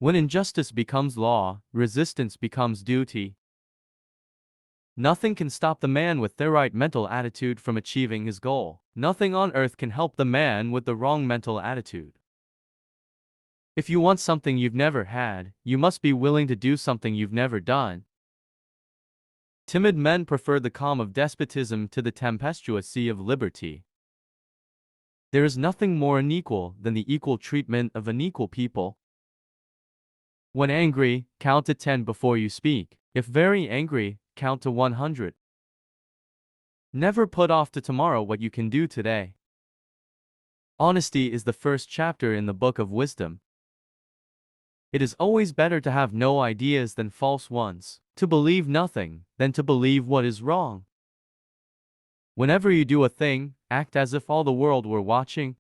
When injustice becomes law, resistance becomes duty. Nothing can stop the man with the right mental attitude from achieving his goal. Nothing on earth can help the man with the wrong mental attitude. If you want something you've never had, you must be willing to do something you've never done. Timid men prefer the calm of despotism to the tempestuous sea of liberty. There is nothing more unequal than the equal treatment of unequal people. When angry, count to 10 before you speak. If very angry, count to 100. Never put off to tomorrow what you can do today. Honesty is the first chapter in the book of wisdom. It is always better to have no ideas than false ones, to believe nothing than to believe what is wrong. Whenever you do a thing, act as if all the world were watching.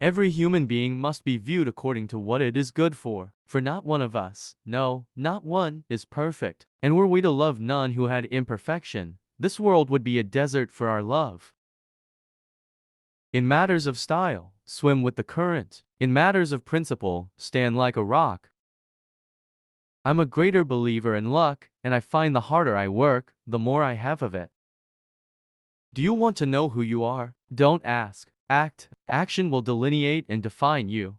Every human being must be viewed according to what it is good for not one of us, no, not one, is perfect, and were we to love none who had imperfection, this world would be a desert for our love. In matters of style, swim with the current. In matters of principle, stand like a rock. I'm a greater believer in luck, and I find the harder I work, the more I have of it. Do you want to know who you are? Don't ask. Act. Action will delineate and define you.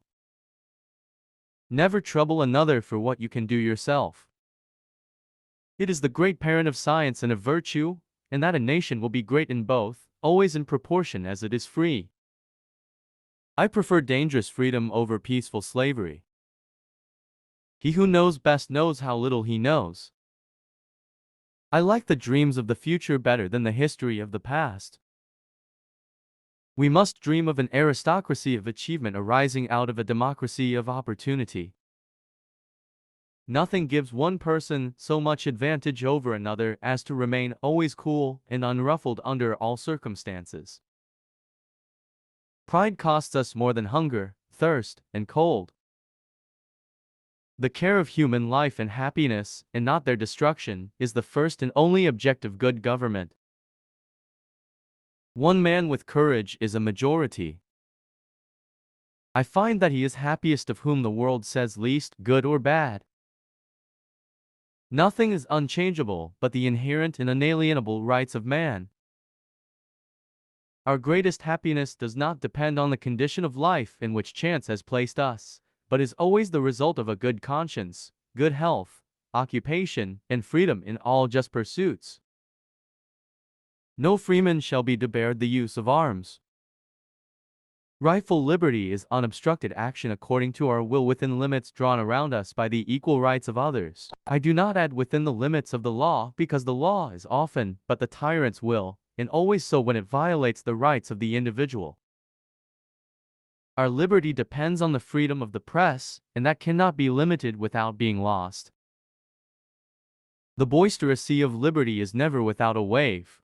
Never trouble another for what you can do yourself. It is the great parent of science and of virtue, and that a nation will be great in both, always in proportion as it is free. I prefer dangerous freedom over peaceful slavery. He who knows best knows how little he knows. I like the dreams of the future better than the history of the past. We must dream of an aristocracy of achievement arising out of a democracy of opportunity. Nothing gives one person so much advantage over another as to remain always cool and unruffled under all circumstances. Pride costs us more than hunger, thirst, and cold. The care of human life and happiness, and not their destruction, is the first and only object of good government. One man with courage is a majority. I find that he is happiest of whom the world says least, good or bad. Nothing is unchangeable but the inherent and unalienable rights of man. Our greatest happiness does not depend on the condition of life in which chance has placed us, but is always the result of a good conscience, good health, occupation, and freedom in all just pursuits. No freeman shall be debarred the use of arms. Rightful liberty is unobstructed action according to our will within limits drawn around us by the equal rights of others. I do not add within the limits of the law, because the law is often but the tyrant's will, and always so when it violates the rights of the individual. Our liberty depends on the freedom of the press, and that cannot be limited without being lost. The boisterous sea of liberty is never without a wave.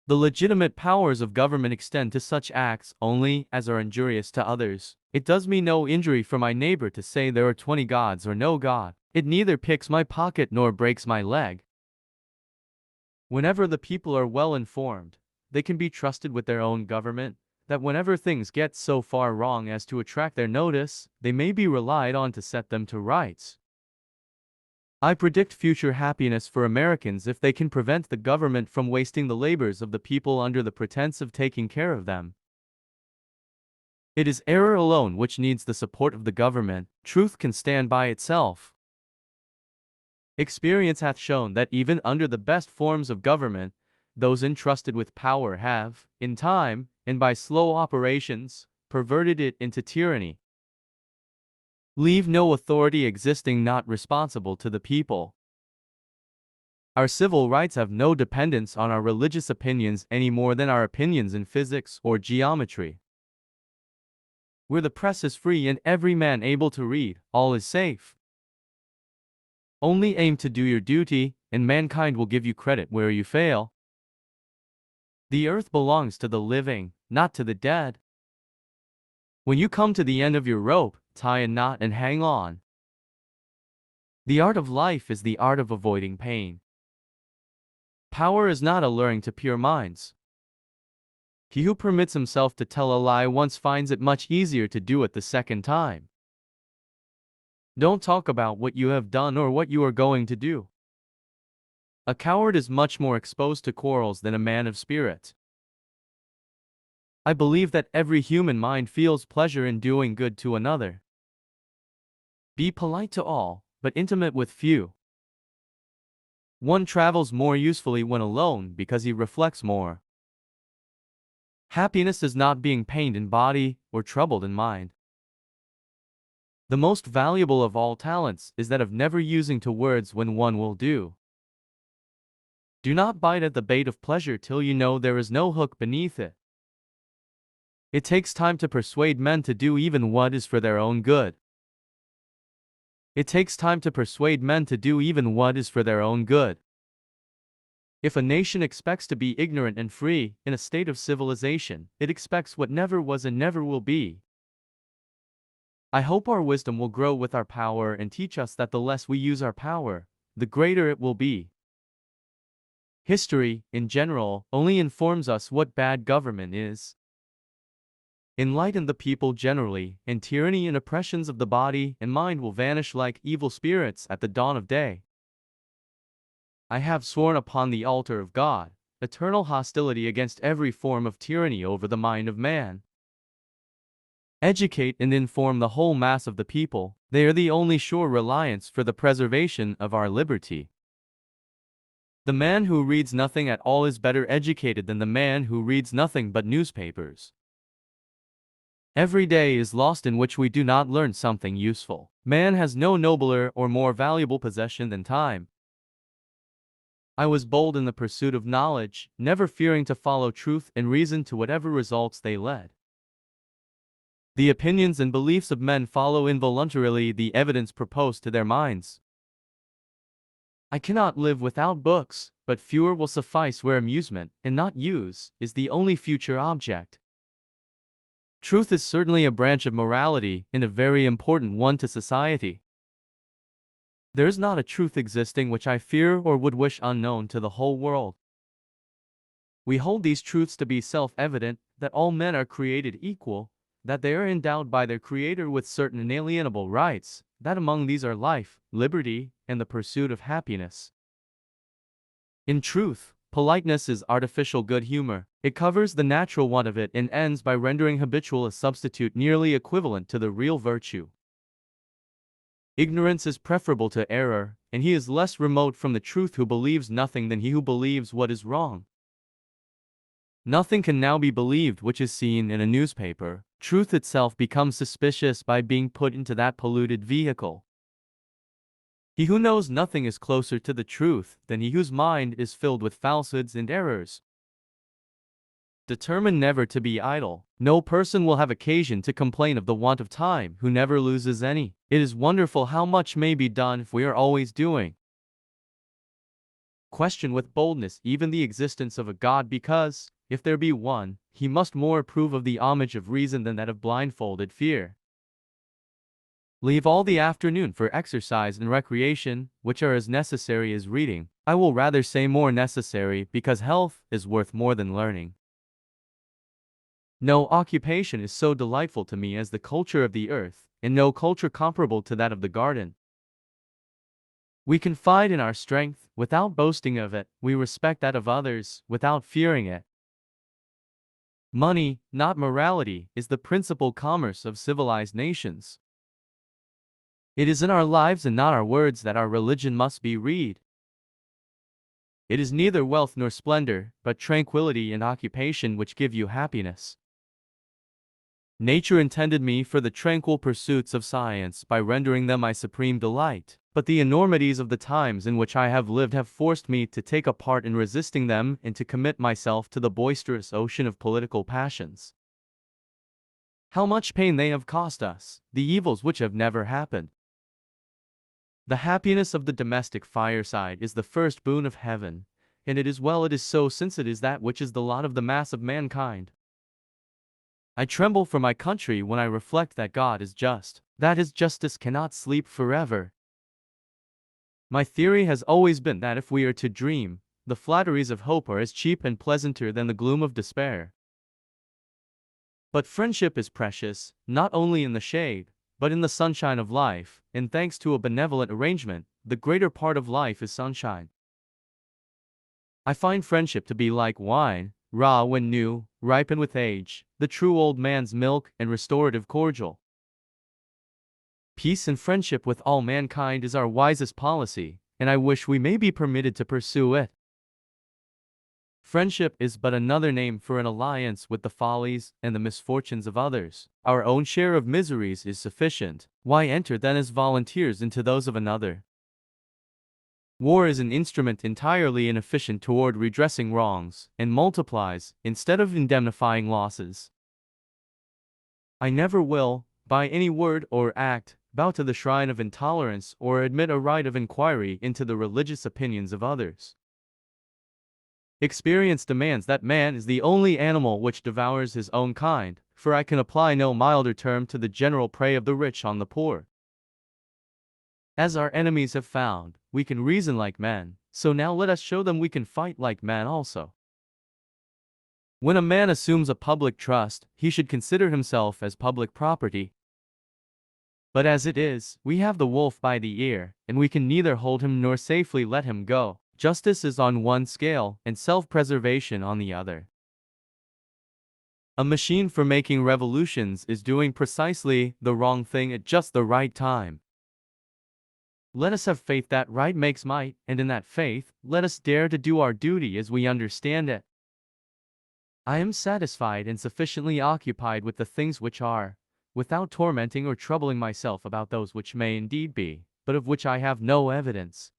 The legitimate powers of government extend to such acts only as are injurious to others. It does me no injury for my neighbor to say there are 20 gods or no God. It neither picks my pocket nor breaks my leg. Whenever the people are well informed, they can be trusted with their own government, that whenever things get so far wrong as to attract their notice, they may be relied on to set them to rights. I predict future happiness for Americans if they can prevent the government from wasting the labors of the people under the pretense of taking care of them. It is error alone which needs the support of the government. Truth can stand by itself. Experience hath shown that even under the best forms of government, those entrusted with power have, in time, and by slow operations, perverted it into tyranny. Leave no authority existing not responsible to the people. Our civil rights have no dependence on our religious opinions any more than our opinions in physics or geometry. Where the press is free and every man able to read, all is safe. Only aim to do your duty, and mankind will give you credit where you fail. The earth belongs to the living, not to the dead. When you come to the end of your rope, tie a knot and hang on. The art of life is the art of avoiding pain. Power is not alluring to pure minds. He who permits himself to tell a lie once finds it much easier to do it the second time. Don't talk about what you have done or what you are going to do. A coward is much more exposed to quarrels than a man of spirit. I believe that every human mind feels pleasure in doing good to another. Be polite to all, but intimate with few. One travels more usefully when alone because he reflects more. Happiness is not being pained in body or troubled in mind. The most valuable of all talents is that of never using to words when one will do. Do not bite at the bait of pleasure till you know there is no hook beneath it. It takes time to persuade men to do even what is for their own good. It takes time to persuade men to do even what is for their own good. If a nation expects to be ignorant and free, in a state of civilization, it expects what never was and never will be. I hope our wisdom will grow with our power and teach us that the less we use our power, the greater it will be. History, in general, only informs us what bad government is. Enlighten the people generally, and tyranny and oppressions of the body and mind will vanish like evil spirits at the dawn of day. I have sworn upon the altar of God, eternal hostility against every form of tyranny over the mind of man. Educate and inform the whole mass of the people, they are the only sure reliance for the preservation of our liberty. The man who reads nothing at all is better educated than the man who reads nothing but newspapers. Every day is lost in which we do not learn something useful. Man has no nobler or more valuable possession than time. I was bold in the pursuit of knowledge, never fearing to follow truth and reason to whatever results they led. The opinions and beliefs of men follow involuntarily the evidence proposed to their minds. I cannot live without books, but fewer will suffice where amusement, and not use, is the only future object. Truth is certainly a branch of morality, and a very important one to society. There is not a truth existing which I fear or would wish unknown to the whole world. We hold these truths to be self-evident, that all men are created equal, that they are endowed by their Creator with certain inalienable rights, that among these are life, liberty, and the pursuit of happiness. In truth, politeness is artificial good humor. It covers the natural want of it and ends by rendering habitual a substitute nearly equivalent to the real virtue. Ignorance is preferable to error, and he is less remote from the truth who believes nothing than he who believes what is wrong. Nothing can now be believed which is seen in a newspaper. Truth itself becomes suspicious by being put into that polluted vehicle. He who knows nothing is closer to the truth than he whose mind is filled with falsehoods and errors. Determine never to be idle. No person will have occasion to complain of the want of time who never loses any. It is wonderful how much may be done if we are always doing. Question with boldness even the existence of a God because, if there be one, he must more approve of the homage of reason than that of blindfolded fear. Leave all the afternoon for exercise and recreation, which are as necessary as reading. I will rather say more necessary, because health is worth more than learning. No occupation is so delightful to me as the culture of the earth, and no culture comparable to that of the garden. We confide in our strength, without boasting of it. We respect that of others, without fearing it. Money, not morality, is the principal commerce of civilized nations. It is in our lives and not our words that our religion must be read. It is neither wealth nor splendor, but tranquility and occupation which give you happiness. Nature intended me for the tranquil pursuits of science by rendering them my supreme delight, but the enormities of the times in which I have lived have forced me to take a part in resisting them and to commit myself to the boisterous ocean of political passions. How much pain they have cost us, the evils which have never happened. The happiness of the domestic fireside is the first boon of heaven, and it is well it is so, since it is that which is the lot of the mass of mankind. I tremble for my country when I reflect that God is just, that his justice cannot sleep forever. My theory has always been that if we are to dream, the flatteries of hope are as cheap and pleasanter than the gloom of despair. But friendship is precious, not only in the shade, but in the sunshine of life, and thanks to a benevolent arrangement, the greater part of life is sunshine. I find friendship to be like wine, raw when new, ripen with age, the true old man's milk and restorative cordial. Peace and friendship with all mankind is our wisest policy, and I wish we may be permitted to pursue it. Friendship is but another name for an alliance with the follies and the misfortunes of others. Our own share of miseries is sufficient. Why enter then as volunteers into those of another? War is an instrument entirely inefficient toward redressing wrongs, and multiplies, instead of indemnifying losses. I never will, by any word or act, bow to the shrine of intolerance or admit a right of inquiry into the religious opinions of others. Experience demands that man is the only animal which devours his own kind, for I can apply no milder term to the general prey of the rich on the poor. As our enemies have found, we can reason like men, so now let us show them we can fight like men also. When a man assumes a public trust, he should consider himself as public property. But as it is, we have the wolf by the ear, and we can neither hold him nor safely let him go. Justice is on one scale, and self-preservation on the other. A machine for making revolutions is doing precisely the wrong thing at just the right time. Let us have faith that right makes might, and in that faith, let us dare to do our duty as we understand it. I am satisfied and sufficiently occupied with the things which are, without tormenting or troubling myself about those which may indeed be, but of which I have no evidence.